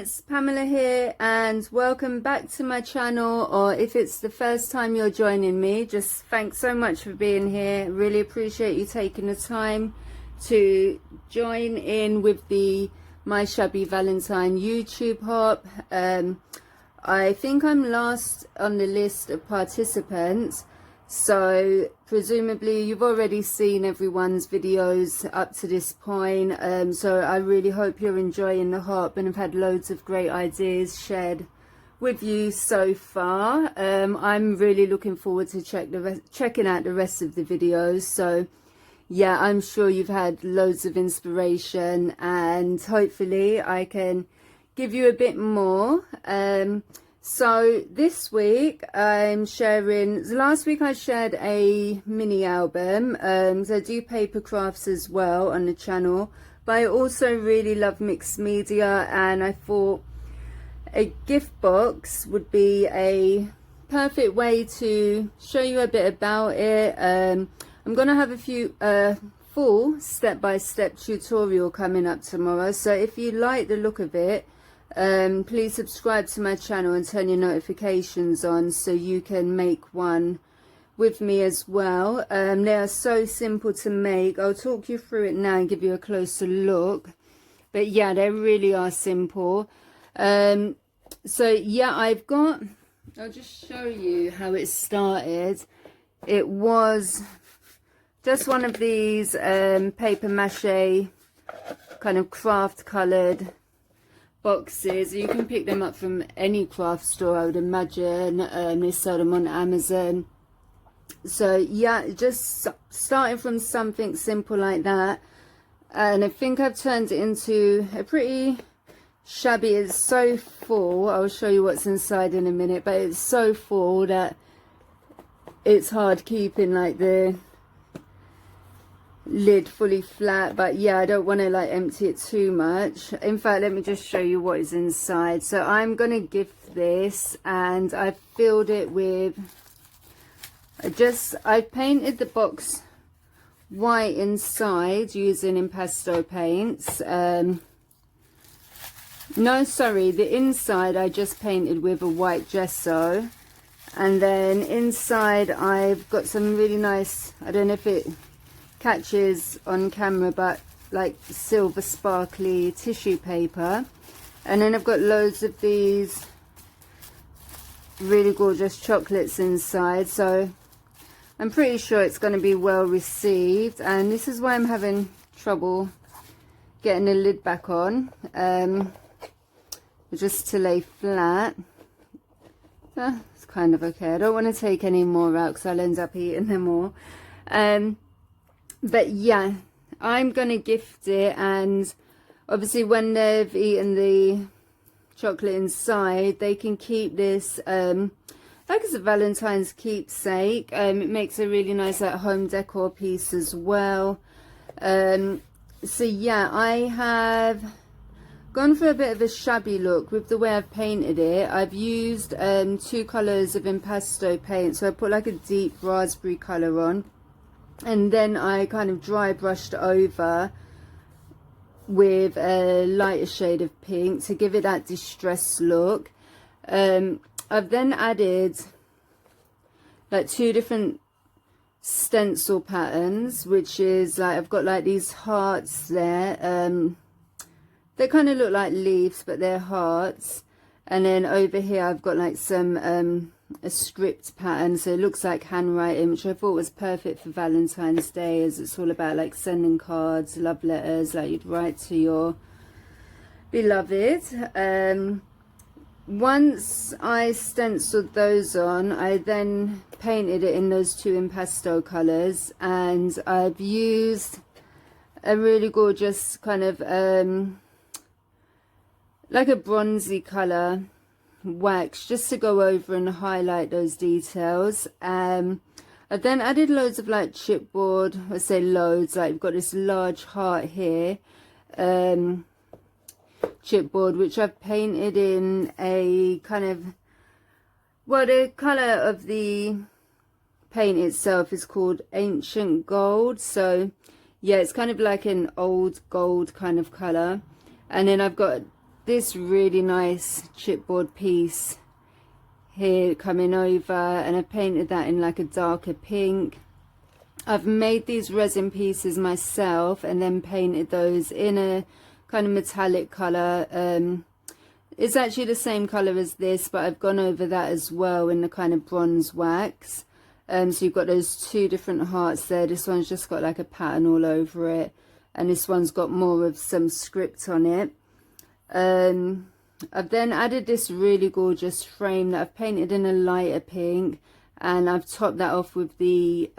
it's Pamela here, and welcome back to my channel, or if it's the first time you're joining me, just thanks so much for being here. Really appreciate you taking the time to join in with the My Shabby Valentine YouTube hop. I think I'm last on the list of participants, so presumably you've already seen everyone's videos up to this point, so I really hope you're enjoying the hop and have had loads of great ideas shared with you so far. I'm really looking forward to checking out the rest of the videos. So yeah, I'm sure you've had loads of inspiration, and hopefully I can give you a bit more. So this week I'm sharing, last week I shared a mini album, so I do paper crafts as well on the channel, but I also really love mixed media, and I thought a gift box would be a perfect way to show you a bit about it. I'm going to have a few full step-by-step tutorial coming up tomorrow, so if you like the look of it, please subscribe to my channel and turn your notifications on so you can make one with me as well. They are so simple to make. I'll talk you through it now and give you a closer look, but yeah, they really are simple. So yeah, I'll just show you how it started. It was just one of these paper mache kind of craft colored boxes. You can pick them up from any craft store, I would imagine. They sell them on Amazon. So yeah, just starting from something simple like that, and I think I've turned it into a pretty shabby. It's so full, I'll show you what's inside in a minute, but it's so full that it's hard keeping like the lid fully flat. But yeah, I don't want to like empty it too much. In fact, let me just show you what is inside. So I'm gonna gift this, and I filled it with, I painted the box white inside using impasto paints. No, sorry, the inside I just painted with a white gesso, and then inside I've got some really nice, I don't know if it catches on camera, but like silver sparkly tissue paper. And then I've got loads of these really gorgeous chocolates inside, so I'm pretty sure it's going to be well received. And this is why I'm having trouble getting the lid back on, just to lay flat. It's kind of okay. I don't want to take any more out because I'll end up eating them all. But yeah, I'm gonna gift it, and obviously when they've eaten the chocolate inside, they can keep this like as a Valentine's keepsake. It makes a really nice like home decor piece as well. So yeah, I have gone for a bit of a shabby look with the way I've painted it. I've used 2 colors of impasto paint, so I put like a deep raspberry color on, and then I kind of dry brushed over with a lighter shade of pink to give it that distressed look. I've then added like 2 different stencil patterns, which is like, I've got like these hearts there. They kind of look like leaves, but they're hearts. And then over here I've got like some a script pattern, so it looks like handwriting, which I thought was perfect for Valentine's Day, as it's all about like sending cards, love letters, like you'd write to your beloved. Once I stenciled those on, I then painted it in those 2 impasto colors, and I've used a really gorgeous kind of like a bronzy color wax just to go over and highlight those details. I then added loads of like chipboard. I say loads, like we've got this large heart here, chipboard, which I've painted in a kind of, well, the color of the paint itself is called ancient gold, so yeah, it's kind of like an old gold kind of color. And then I've got this really nice chipboard piece here coming over, and I painted that in like a darker pink. I've made these resin pieces myself and then painted those in a kind of metallic color. It's actually the same color as this, but I've gone over that as well in the kind of bronze wax. So you've got those two different hearts there. This one's just got like a pattern all over it, and this one's got more of some script on it. I've then added this really gorgeous frame that I've painted in a lighter pink, and I've topped that off with the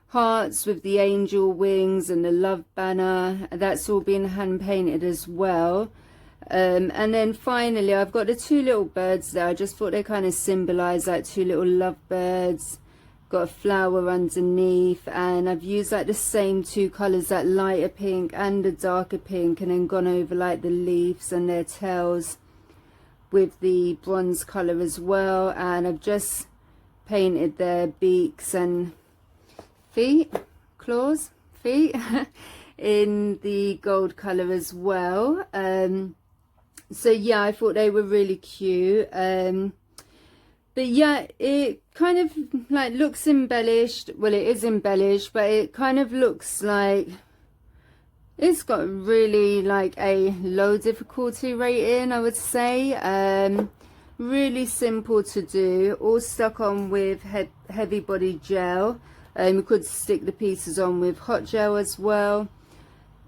hearts with the angel wings and the love banner. That's all been hand painted as well. And then finally I've got the two little birds there. I just thought they kind of symbolize like two little love birds. Got a flower underneath, and I've used like the same two colors, that lighter pink and the darker pink, and then gone over like the leaves and their tails with the bronze color as well. And I've just painted their beaks and feet, claws, feet in the gold color as well. So yeah, I thought they were really cute. But yeah, it kind of like looks embellished. Well, it is embellished, but it kind of looks like it's got really like a low difficulty rating, I would say. Really simple to do, all stuck on with heavy body gel. You could stick the pieces on with hot gel as well.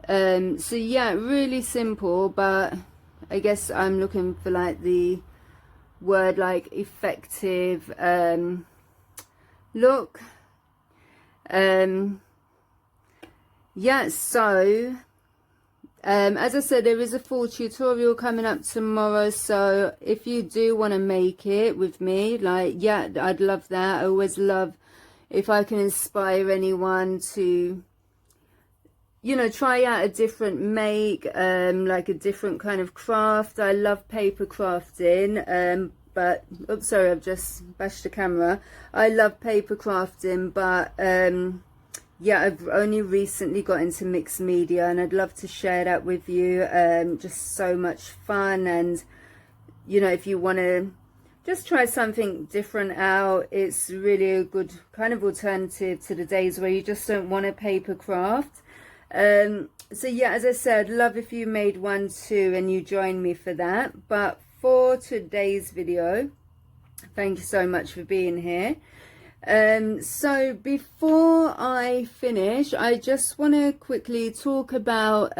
So yeah, really simple, but I guess I'm looking for like the word like effective look. Yeah, so as I said, there is a full tutorial coming up tomorrow, so if you do want to make it with me, like, yeah, I'd love that. I always love if I can inspire anyone to, you know, try out a different make, like a different kind of craft. I love paper crafting, but oops, sorry, I've just bashed the camera. I love paper crafting, but yeah, I've only recently got into mixed media, and I'd love to share that with you. Just so much fun, and you know, if you want to just try something different out, it's really a good kind of alternative to the days where you just don't want a paper craft. So yeah, as I said, love if you made one too and you join me for that. But for today's video, thank you so much for being here. So before I finish, I just want to quickly talk about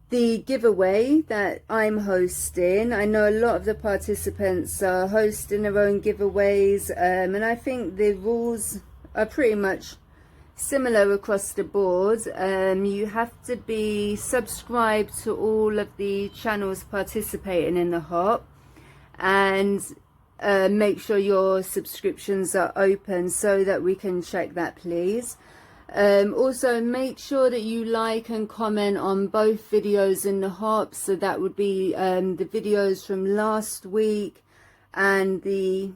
the giveaway that I'm hosting. I know a lot of the participants are hosting their own giveaways, and I think the rules are pretty much similar across the board. You have to be subscribed to all of the channels participating in the hop, and make sure your subscriptions are open so that we can check that, please. Also make sure that you like and comment on both videos in the hop, so that would be the videos from last week and the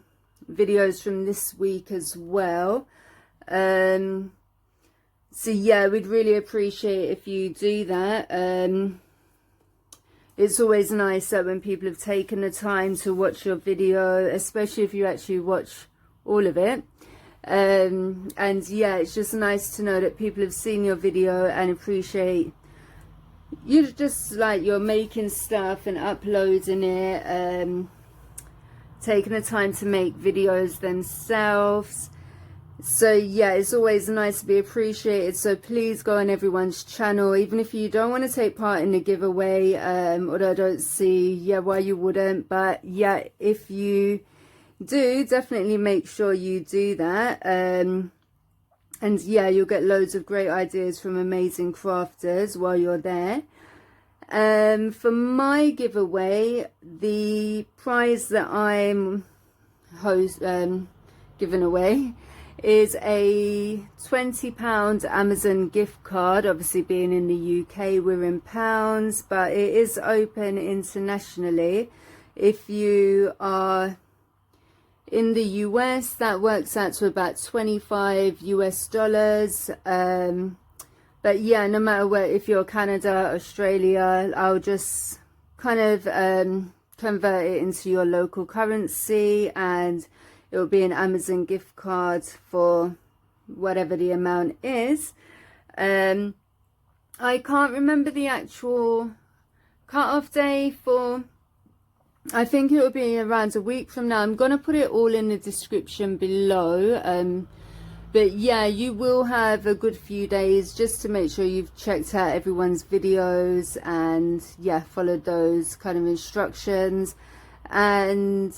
videos from this week as well. So yeah, we'd really appreciate if you do that. It's always nice that when people have taken the time to watch your video, especially if you actually watch all of it. And yeah, it's just nice to know that people have seen your video and appreciate you, just like you're making stuff and uploading it, taking the time to make videos themselves. So yeah, it's always nice to be appreciated. So please go on everyone's channel, even if you don't want to take part in the giveaway, although I don't see why you wouldn't. But yeah, if you do, definitely make sure you do that. And yeah, you'll get loads of great ideas from amazing crafters while you're there. For my giveaway, the prize that I'm giving away is a £20 Amazon gift card. Obviously, being in the UK, we're in pounds, but it is open internationally. If you are in the US, that works out to about $25 US. But yeah, no matter where, if you're Canada, Australia, I'll just kind of convert it into your local currency, and it will be an Amazon gift card for whatever the amount is. I can't remember the actual cut-off day for, I think it will be around a week from now. I'm going to put it all in the description below. But yeah, you will have a good few days just to make sure you've checked out everyone's videos and yeah, followed those kind of instructions. And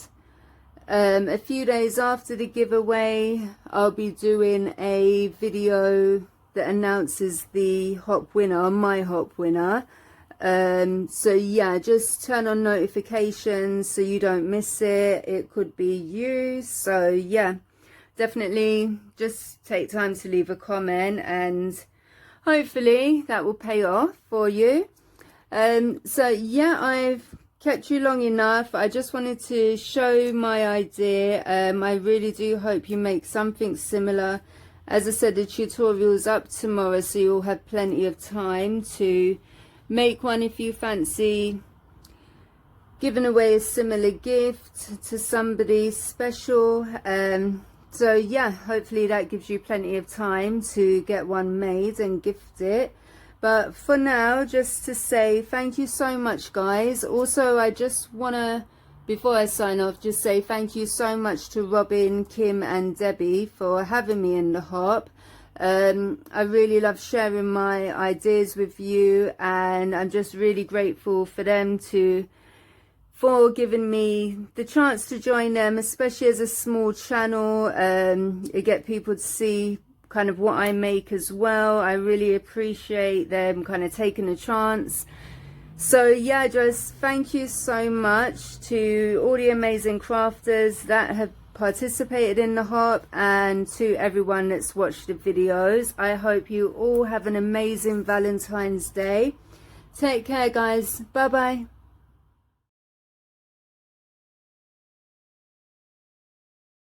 a few days after the giveaway, I'll be doing a video that announces the hop winner, my hop winner. So yeah, just turn on notifications so you don't miss it. It could be you. So yeah, definitely just take time to leave a comment, and hopefully that will pay off for you. So yeah, I've kept you long enough. I just wanted to show my idea. I really do hope you make something similar. As I said, the tutorial's up tomorrow, so you'll have plenty of time to make one if you fancy giving away a similar gift to somebody special. So yeah, hopefully that gives you plenty of time to get one made and gift it. But for now, just to say thank you so much, guys. Also, I just want to, before I sign off, just say thank you so much to Robin, Kim and Debbie for having me in the hop. I really love sharing my ideas with you, and I'm just really grateful for them for giving me the chance to join them, especially as a small channel. You get people to see kind of what I make as well. I really appreciate them kind of taking a chance. So yeah, just thank you so much to all the amazing crafters that have participated in the hop, and to everyone that's watched the videos. I hope you all have an amazing Valentine's Day. Take care, guys. Bye bye.